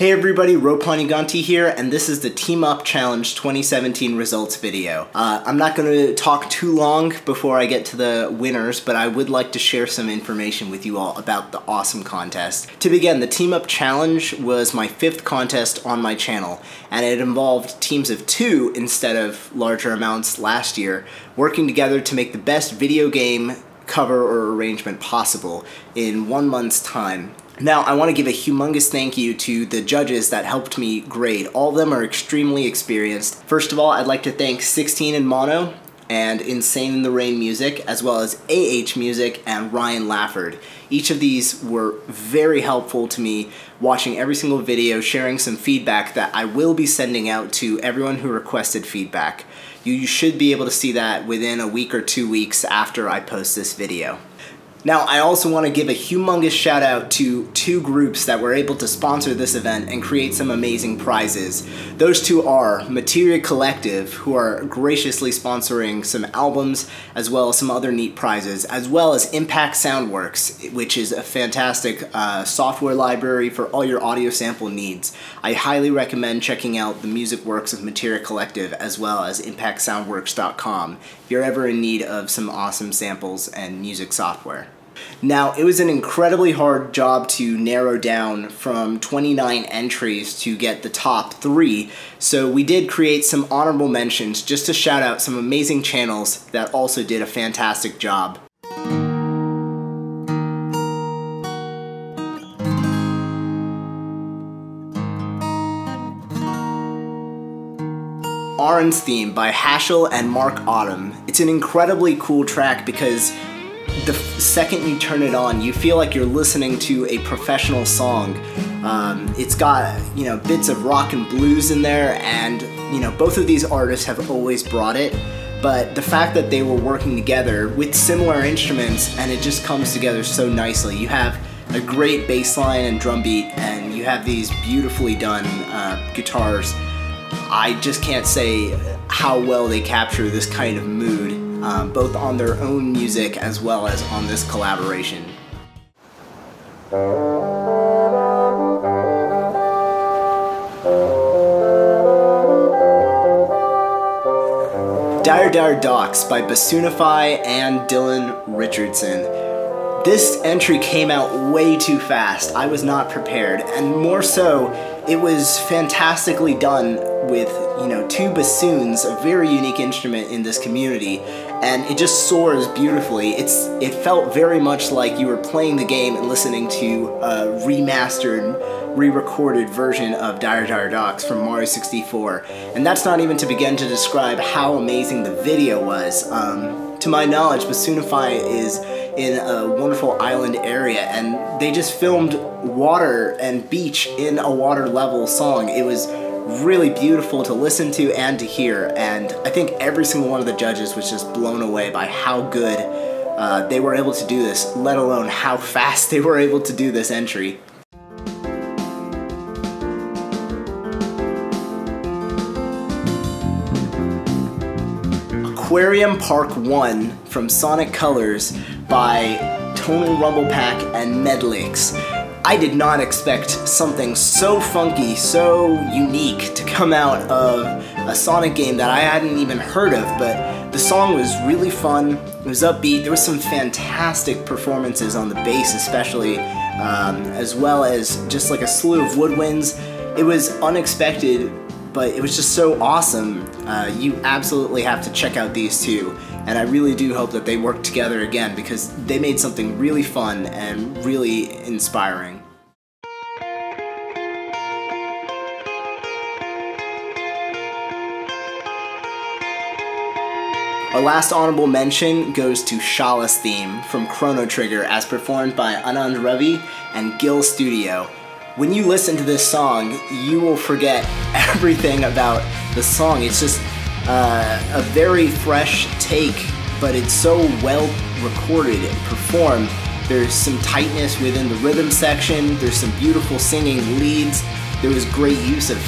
Hey everybody, Panuganti here, and this is the Team Up Challenge 2017 results video. I'm not going to talk too long before I get to the winners, but I would like to share some information with you all about the awesome contest. To begin, the Team Up Challenge was my 5th contest on my channel, and it involved teams of 2 instead of larger amounts last year, working together to make the best video game cover or arrangement possible in 1 month's time. Now, I want to give a humongous thank you to the judges that helped me grade. All of them are extremely experienced. First of all, I'd like to thank 16 in Mono and Insane in the Rain Music, as well as AH Music and Ryan Lafford. Each of these were very helpful to me watching every single video, sharing some feedback that I will be sending out to everyone who requested feedback. You should be able to see that within a week or 2 weeks after I post this video. Now, I also want to give a humongous shout out to 2 groups that were able to sponsor this event and create some amazing prizes. Those 2 are Materia Collective, who are graciously sponsoring some albums as well as some other neat prizes, as well as Impact Soundworks, which is a fantastic software library for all your audio sample needs. I highly recommend checking out the music works of Materia Collective as well as impactsoundworks.com if you're ever in need of some awesome samples and music software. Now, it was an incredibly hard job to narrow down from 29 entries to get the top 3, so we did create some honorable mentions just to shout out some amazing channels that also did a fantastic job. Oran's Theme by Hashel and Mark Autumn. It's an incredibly cool track because the second you turn it on, you feel like you're listening to a professional song. It's got, bits of rock and blues in there, and, both of these artists have always brought it, but the fact that they were working together with similar instruments, and it just comes together so nicely. You have a great bass line and drum beat, and you have these beautifully done guitars. I just can't say how well they capture this kind of mood, both on their own music as well as on this collaboration. Dire Dire Docks by Bassoonify and Dylan Richardson. This entry came out way too fast. I was not prepared, and more so, it was fantastically done with, 2 bassoons, a very unique instrument in this community, and it just soars beautifully. It felt very much like you were playing the game and listening to a remastered, re-recorded version of Dire Dire Docks from Mario 64, and that's not even to begin to describe how amazing the video was. To my knowledge, Bassoonify is in a wonderful island area, and they just filmed water and beach in a water level song. It was really beautiful to listen to and to hear, and I think every single one of the judges was just blown away by how good they were able to do this, let alone how fast they were able to do this entry. Aquarium Park 1 from Sonic Colors by Tonal Rumble Pack and Medlix. I did not expect something so funky, so unique to come out of a Sonic game that I hadn't even heard of, but the song was really fun, it was upbeat, there was some fantastic performances on the bass especially, as well as just like a slew of woodwinds. It was unexpected, but it was just so awesome. You absolutely have to check out these 2, and I really do hope that they work together again because they made something really fun and really inspiring. Our last honorable mention goes to Shala's Theme from Chrono Trigger as performed by Anand Ravi and Gil Studio. When you listen to this song, you will forget everything about the song. It's just a very fresh take, but it's so well recorded and performed. There's some tightness within the rhythm section, there's some beautiful singing leads, there was great use of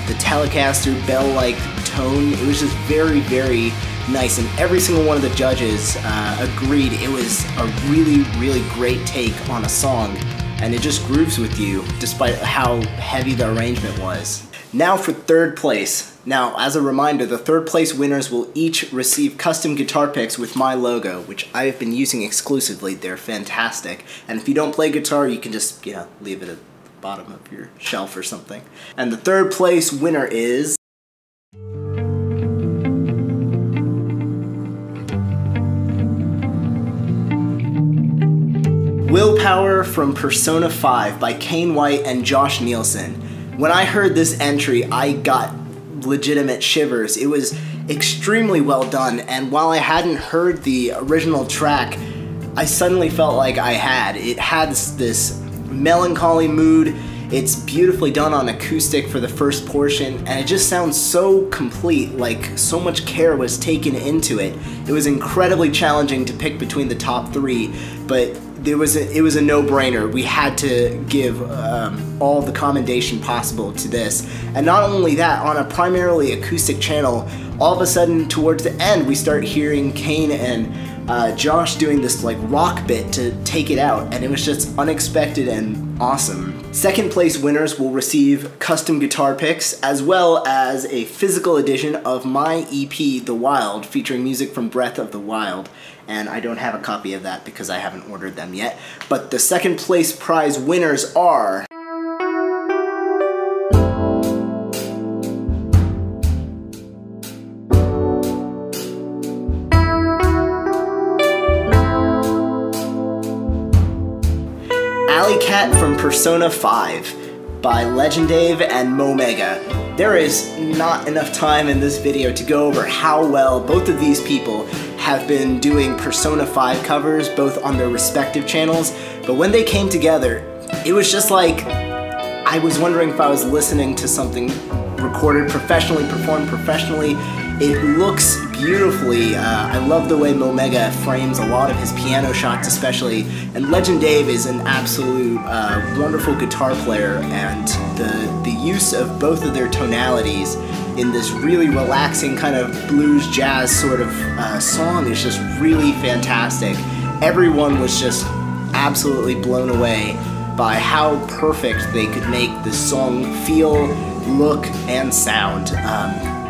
the Telecaster bell-like tone. It was just very, very nice, and every single one of the judges agreed it was a really, really great take on a song. and it just grooves with you despite how heavy the arrangement was. Now for third place. Now, as a reminder, the third place winners will each receive custom guitar picks with my logo, which I've been using exclusively. They're fantastic. And if you don't play guitar, you can just, leave it at the bottom of your shelf or something. And the third place winner is... Willpower from Persona 5 by Kane White and Josh Nielsen. When I heard this entry, I got legitimate shivers. It was extremely well done, and while I hadn't heard the original track, I suddenly felt like I had. It had this melancholy mood. It's beautifully done on acoustic for the first portion, and it just sounds so complete, like so much care was taken into it. It was incredibly challenging to pick between the top three, but it was a no-brainer. We had to give all the commendation possible to this. And not only that, on a primarily acoustic channel, all of a sudden towards the end we start hearing Kane and Josh doing this like rock bit to take it out, and it was just unexpected and awesome. Second place winners will receive custom guitar picks as well as a physical edition of my EP, The Wild, featuring music from Breath of the Wild. And I don't have a copy of that because I haven't ordered them yet. But the second place prize winners are... Alley Cat from Persona 5 by RichaadEB and Momega. There is not enough time in this video to go over how well both of these people have been doing Persona 5 covers, both on their respective channels, but when they came together, it was just like, I was wondering if I was listening to something recorded professionally, performed professionally. It looks beautifully. I love the way Momega frames a lot of his piano shots especially, and RichaadEB is an absolute wonderful guitar player, and the use of both of their tonalities in this really relaxing kind of blues jazz sort of song is just really fantastic. Everyone was just absolutely blown away by how perfect they could make this song feel, look, and sound.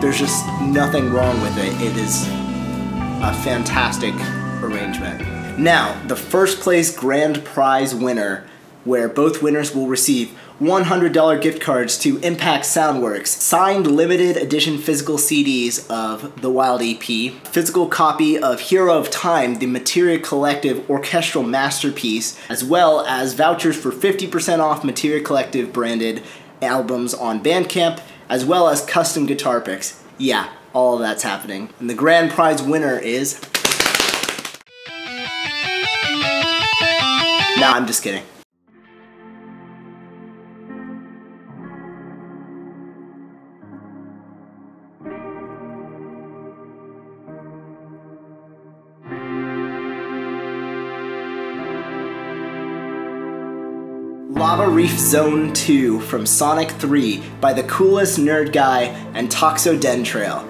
There's just nothing wrong with it. It is a fantastic arrangement. Now, the first place grand prize winner, where both winners will receive $100 gift cards to Impact Soundworks, signed limited edition physical CDs of The Wild EP, physical copy of Hero of Time, the Materia Collective orchestral masterpiece, as well as vouchers for 50% off Materia Collective branded albums on Bandcamp, as well as custom guitar picks. Yeah, all of that's happening. And the grand prize winner is... Nah, I'm just kidding. Lava Reef Zone 2 from Sonic 3 by The Coolest Nerd Guy and Toxodentrail.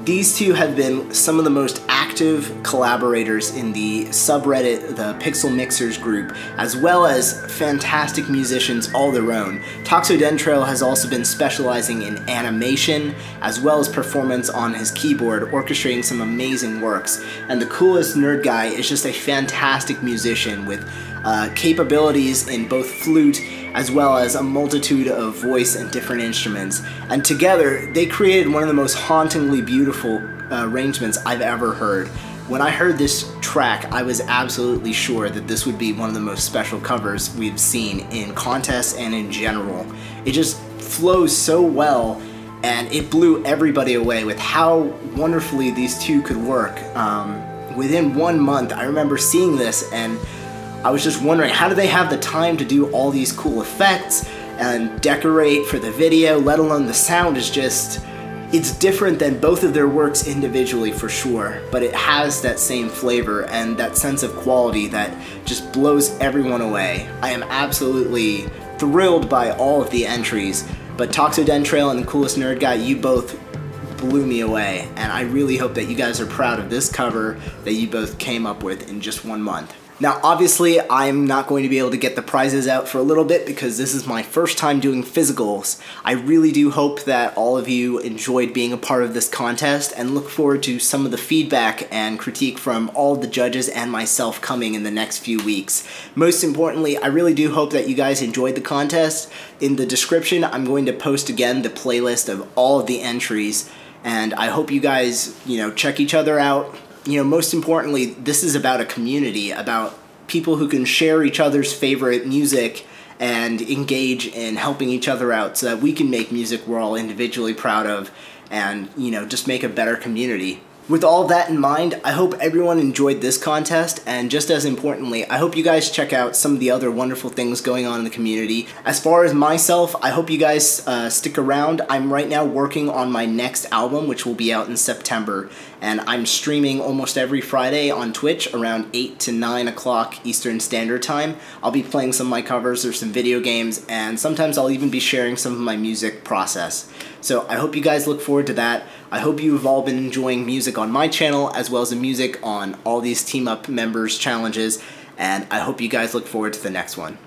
These two have been some of the most active collaborators in the subreddit, the Pixel Mixers group, as well as fantastic musicians all their own. Toxodentrail has also been specializing in animation, as well as performance on his keyboard, orchestrating some amazing works. And The Coolest Nerd Guy is just a fantastic musician with capabilities in both flute as well as a multitude of voice and different instruments. And together, they created one of the most hauntingly beautiful arrangements I've ever heard. When I heard this track, I was absolutely sure that this would be one of the most special covers we've seen in contests and in general. It just flows so well, and it blew everybody away with how wonderfully these two could work. Within 1 month, I remember seeing this and I was just wondering, how do they have the time to do all these cool effects and decorate for the video, let alone the sound is just, it's different than both of their works individually for sure, but it has that same flavor and that sense of quality that just blows everyone away. I am absolutely thrilled by all of the entries, but Toxodentrail and The Coolest Nerd Guy, you both blew me away, and I really hope that you guys are proud of this cover that you both came up with in just 1 month. Now, obviously, I'm not going to be able to get the prizes out for a little bit because this is my first time doing physicals. I really do hope that all of you enjoyed being a part of this contest and look forward to some of the feedback and critique from all the judges and myself coming in the next few weeks. Most importantly, I really do hope that you guys enjoyed the contest. In the description, I'm going to post again the playlist of all of the entries, and I hope you guys, check each other out. Most importantly, this is about a community, about people who can share each other's favorite music and engage in helping each other out so that we can make music we're all individually proud of and, just make a better community. With all that in mind, I hope everyone enjoyed this contest, and just as importantly, I hope you guys check out some of the other wonderful things going on in the community. As far as myself, I hope you guys stick around. I'm right now working on my next album, which will be out in September, and I'm streaming almost every Friday on Twitch around 8 to 9 o'clock Eastern Standard Time. I'll be playing some of my covers or some video games, and sometimes I'll even be sharing some of my music process. So I hope you guys look forward to that. I hope you've all been enjoying music on my channel as well as the music on all these Team Up members challenges, and I hope you guys look forward to the next one.